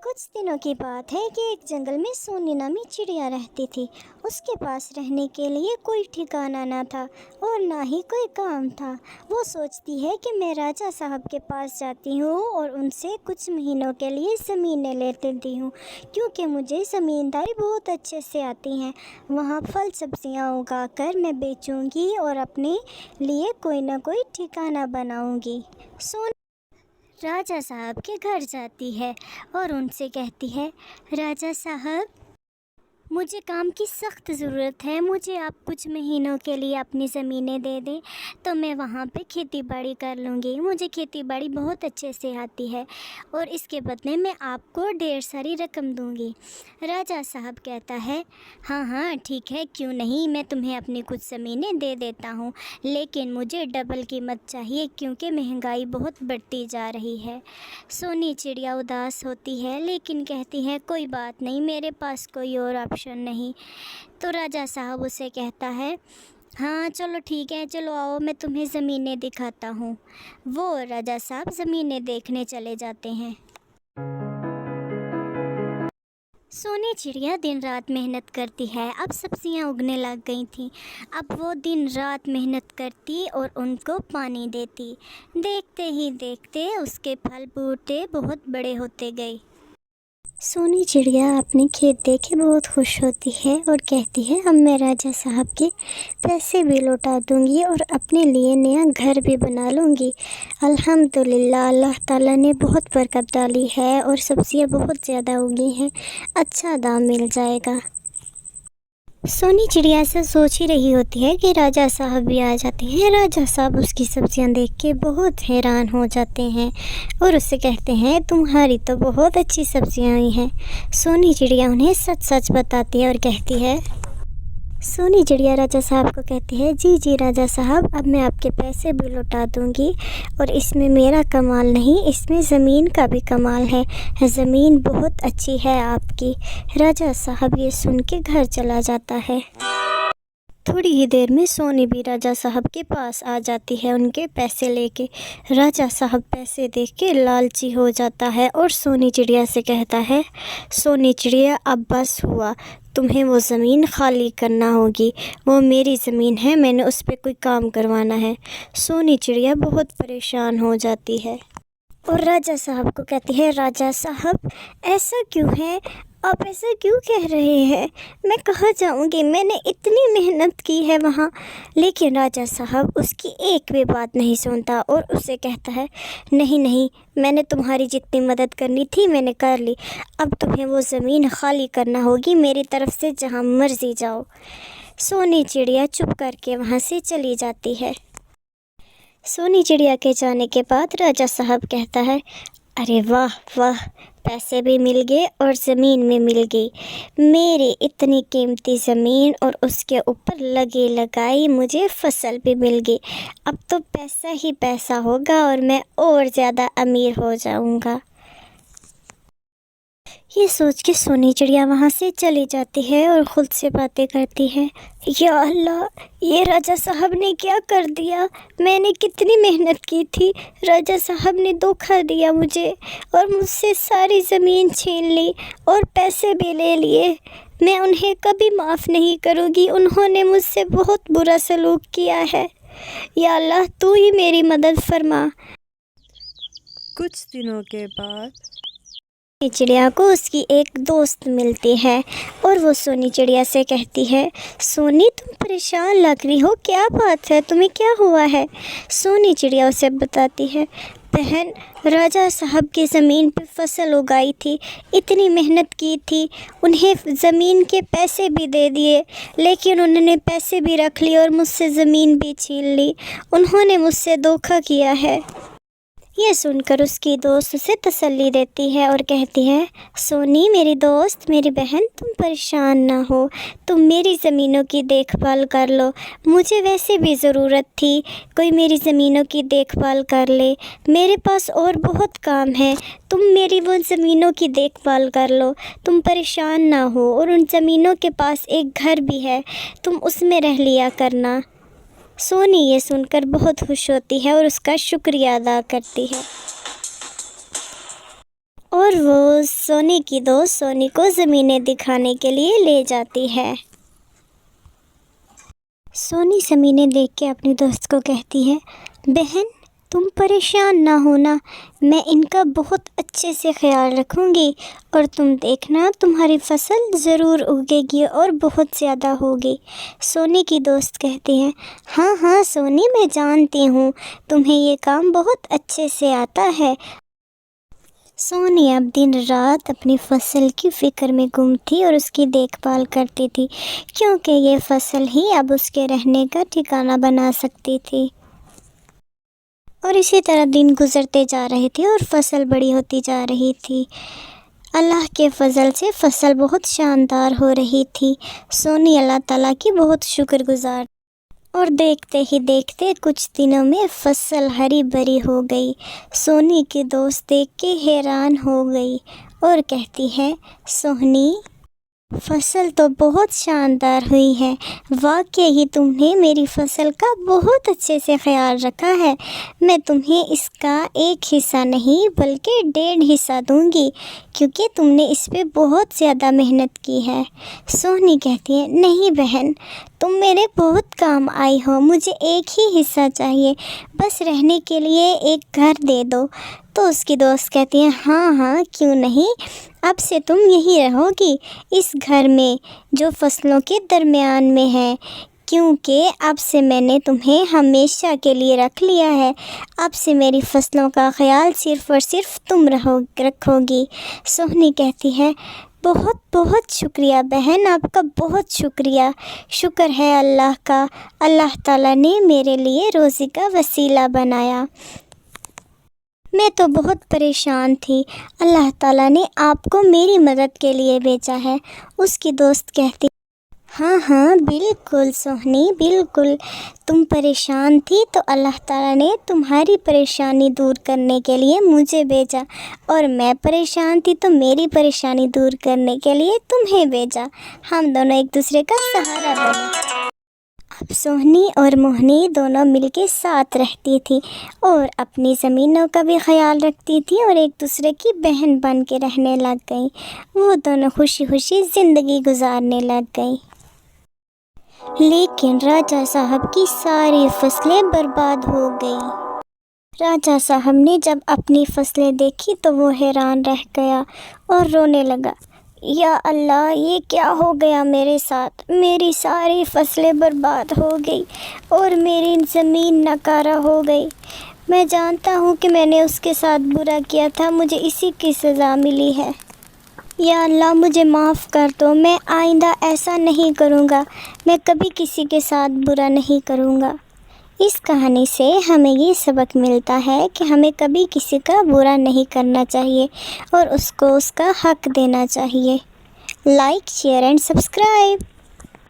کچھ دنوں کی بات ہے کہ ایک جنگل میں سونی نامی چڑیا رہتی تھی۔ اس کے پاس رہنے کے لیے کوئی ٹھکانہ نہ تھا اور نہ ہی کوئی کام تھا۔ وہ سوچتی ہے کہ میں راجا صاحب کے پاس جاتی ہوں اور ان سے کچھ مہینوں کے لیے زمینیں لے لیتی ہوں، کیونکہ مجھے زمینداری بہت اچھے سے آتی ہیں۔ وہاں پھل سبزیاں اگا کر میں بیچوں گی اور اپنے لیے کوئی نہ کوئی ٹھکانہ بناؤں گی۔ سونی راجا صاحب کے گھر جاتی ہے اور ان سے کہتی ہے، راجا صاحب مجھے کام کی سخت ضرورت ہے، مجھے آپ کچھ مہینوں کے لیے اپنی زمینیں دے دیں تو میں وہاں پہ کھیتی باڑی کر لوں گی۔ مجھے کھیتی باڑی بہت اچھے سے آتی ہے اور اس کے بدلے میں آپ کو ڈھیر ساری رقم دوں گی۔ راجا صاحب کہتا ہے، ہاں ہاں ٹھیک ہے، کیوں نہیں، میں تمہیں اپنی کچھ زمینیں دے دیتا ہوں، لیکن مجھے ڈبل قیمت چاہیے کیونکہ مہنگائی بہت بڑھتی جا رہی ہے۔ سونی چڑیا اداس ہوتی ہے لیکن کہتی ہے، کوئی بات نہیں، میرے پاس کوئی اور آپشن نہیں۔ تو راجا صاحب اسے کہتا ہے، ہاں چلو ٹھیک ہے، چلو آؤ میں تمہیں زمینیں دکھاتا ہوں۔ وہ راجا صاحب زمینیں دیکھنے چلے جاتے ہیں۔ سونی چڑیا دن رات محنت کرتی ہے۔ اب سبزیاں اگنے لگ گئی تھیں۔ اب وہ دن رات محنت کرتی اور ان کو پانی دیتی۔ دیکھتے ہی دیکھتے اس کے پھل بوٹے بہت بڑے ہوتے گئے۔ سونی چڑیا اپنے کھیت دیکھے بہت خوش ہوتی ہے اور کہتی ہے، اب میں راجا صاحب کے پیسے بھی لوٹا دوں گی اور اپنے لیے نیا گھر بھی بنا لوں گی۔ الحمدللہ، اللہ تعالیٰ نے بہت برکت ڈالی ہے اور سبزیاں بہت زیادہ اگی ہیں، اچھا دام مل جائے گا۔ سونی چڑیا سے سوچ ہی رہی ہوتی ہے کہ راجا صاحب بھی آ جاتے ہیں۔ راجا صاحب اس کی سبزیاں دیکھ کے بہت حیران ہو جاتے ہیں اور اس سے کہتے ہیں، تمہاری تو بہت اچھی سبزیاں آئی ہیں۔ سونی چڑیا انہیں سچ سچ بتاتی ہے اور کہتی ہے، سونی چڑیا راجا صاحب کو کہتی ہے، جی جی راجا صاحب، اب میں آپ کے پیسے بھی لوٹا دوں گی اور اس میں میرا کمال نہیں، اس میں زمین کا بھی کمال ہے، زمین بہت اچھی ہے آپ کی۔ راجا صاحب یہ سن کے گھر چلا جاتا ہے۔ تھوڑی ہی دیر میں سونی بھی راجا صاحب کے پاس آ جاتی ہے ان کے پیسے لے کے۔ راجا صاحب پیسے دیکھ کے لالچی ہو جاتا ہے اور سونی چڑیا سے کہتا ہے، سونی چڑیا اب بس ہوا، تمہیں وہ زمین خالی کرنا ہوگی، وہ میری زمین ہے، میں نے اس پہ کوئی کام کروانا ہے۔ سونی چڑیا بہت پریشان ہو جاتی ہے اور راجا صاحب کو کہتی ہے، راجا صاحب ایسا کیوں ہے، آپ ایسا کیوں کہہ رہے ہیں، میں کہاں جاؤں گی، میں نے اتنی محنت کی ہے وہاں۔ لیکن راجا صاحب اس کی ایک بھی بات نہیں سنتا اور اسے کہتا ہے، نہیں نہیں، میں نے تمہاری جتنی مدد کرنی تھی میں نے کر لی، اب تمہیں وہ زمین خالی کرنا ہوگی، میری طرف سے جہاں مرضی جاؤ۔ سونی چڑیا چپ کر کے وہاں سے چلی جاتی ہے۔ سونی چڑیا کے جانے کے بعد راجا صاحب کہتا ہے، ارے واہ واہ، پیسے بھی مل گئے اور زمین بھی مل گئی، میری اتنی قیمتی زمین اور اس کے اوپر لگی لگائی مجھے فصل بھی مل گئی، اب تو پیسہ ہی پیسہ ہوگا اور میں اور زیادہ امیر ہو جاؤں گا۔ یہ سوچ کے سونی چڑیا وہاں سے چلی جاتی ہے اور خود سے باتیں کرتی ہے، یا اللہ، یہ راجا صاحب نے کیا کر دیا، میں نے کتنی محنت کی تھی، راجا صاحب نے دھوکہ دیا مجھے اور مجھ سے ساری زمین چھین لی اور پیسے بھی لے لیے، میں انہیں کبھی معاف نہیں کروں گی، انہوں نے مجھ سے بہت برا سلوک کیا ہے، یا اللہ تو ہی میری مدد فرما۔ کچھ دنوں کے بعد سونی چڑیا کو اس کی ایک دوست ملتی ہے اور وہ سونی چڑیا سے کہتی ہے، سونی تم پریشان لگ رہی ہو، کیا بات ہے، تمہیں کیا ہوا ہے؟ سونی چڑیا اسے بتاتی ہے، بہن، راجا صاحب کی زمین پہ فصل اگائی تھی، اتنی محنت کی تھی، انہیں زمین کے پیسے بھی دے دیے، لیکن انہوں نے پیسے بھی رکھ لیے اور مجھ سے زمین بھی چھین لی، انہوں نے مجھ سے دھوکہ کیا ہے۔ یہ سن کر اس کی دوست اسے تسلی دیتی ہے اور کہتی ہے، سونی میری دوست، میری بہن، تم پریشان نہ ہو، تم میری زمینوں کی دیکھ بھال کر لو، مجھے ویسے بھی ضرورت تھی، کوئی میری زمینوں کی دیکھ بھال کر لے، میرے پاس اور بہت کام ہے، تم میری وہ زمینوں کی دیکھ بھال کر لو، تم پریشان نہ ہو، اور ان زمینوں کے پاس ایک گھر بھی ہے، تم اس میں رہ لیا کرنا۔ سونی یہ سن کر بہت خوش ہوتی ہے اور اس کا شکریہ ادا کرتی ہے اور وہ سونی کی دوست سونی کو زمینیں دکھانے کے لیے لے جاتی ہے۔ سونی زمینیں دیکھ کے اپنی دوست کو کہتی ہے، بہن تم پریشان نہ ہونا، میں ان کا بہت اچھے سے خیال رکھوں گی اور تم دیکھنا تمہاری فصل ضرور اگے گی اور بہت زیادہ ہوگی۔ سونی کی دوست کہتی ہے، ہاں ہاں سونی میں جانتی ہوں تمہیں یہ کام بہت اچھے سے آتا ہے۔ سونی اب دن رات اپنی فصل کی فکر میں گم تھی اور اس کی دیکھ بھال کرتی تھی، کیونکہ یہ فصل ہی اب اس کے رہنے کا ٹھکانہ بنا سکتی تھی۔ اور اسی طرح دن گزرتے جا رہے تھے اور فصل بڑی ہوتی جا رہی تھی۔ اللہ کے فضل سے فصل بہت شاندار ہو رہی تھی۔ سونی اللہ تعالیٰ کی بہت شکر گزار اور دیکھتے ہی دیکھتے کچھ دنوں میں فصل ہری بھری ہو گئی۔ سونی کی دوست دیکھ کے حیران ہو گئی اور کہتی ہے، سونی فصل تو بہت شاندار ہوئی ہے، واقعی ہی تم نے میری فصل کا بہت اچھے سے خیال رکھا ہے۔ میں تمہیں اس کا ایک حصہ نہیں بلکہ 1.5 حصہ دوں گی، کیونکہ تم نے اس پہ بہت زیادہ محنت کی ہے۔ سونی کہتی ہے، نہیں بہن تم میرے بہت کام آئی ہو، مجھے ایک ہی حصہ چاہیے، بس رہنے کے لیے ایک گھر دے دو۔ تو اس کی دوست کہتی ہے، ہاں ہاں کیوں نہیں، اب سے تم یہی رہو گی اس گھر میں جو فصلوں کے درمیان میں ہے، کیونکہ اب سے میں نے تمہیں ہمیشہ کے لیے رکھ لیا ہے۔ اب سے میری فصلوں کا خیال صرف اور صرف تم رکھو گی۔ سونی کہتی ہے، بہت بہت شکریہ بہن، آپ کا بہت شکریہ، شکر ہے اللہ کا، اللہ تعالیٰ نے میرے لیے روزی کا وسیلہ بنایا۔ میں تو بہت پریشان تھی، اللہ تعالیٰ نے آپ کو میری مدد کے لیے بھیجا ہے۔ اس کی دوست کہتی، ہاں ہاں بالکل سونی بالکل، تم پریشان تھی تو اللہ تعالیٰ نے تمہاری پریشانی دور کرنے کے لیے مجھے بھیجا، اور میں پریشان تھی تو میری پریشانی دور کرنے کے لیے تمہیں بھیجا، ہم دونوں ایک دوسرے کا سہارا بنے۔ اب سونی اور موہنی دونوں مل کے ساتھ رہتی تھی اور اپنی زمینوں کا بھی خیال رکھتی تھی اور ایک دوسرے کی بہن بن کے رہنے لگ گئیں۔ وہ دونوں خوشی خوشی زندگی گزارنے لگ گئیں۔ لیکن راجہ صاحب کی ساری فصلیں برباد ہو گئیں۔ راجہ صاحب نے جب اپنی فصلیں دیکھی تو وہ حیران رہ گیا اور رونے لگا، یا اللہ یہ کیا ہو گیا میرے ساتھ، میری ساری فصلیں برباد ہو گئی اور میری زمین ناکارہ ہو گئی۔ میں جانتا ہوں کہ میں نے اس کے ساتھ برا کیا تھا، مجھے اسی کی سزا ملی ہے۔ یا اللہ مجھے معاف کر دو، میں آئندہ ایسا نہیں کروں گا، میں کبھی کسی کے ساتھ برا نہیں کروں گا۔ اس کہانی سے ہمیں یہ سبق ملتا ہے کہ ہمیں کبھی کسی کا برا نہیں کرنا چاہیے اور اس کو اس کا حق دینا چاہیے۔ Like, share and subscribe.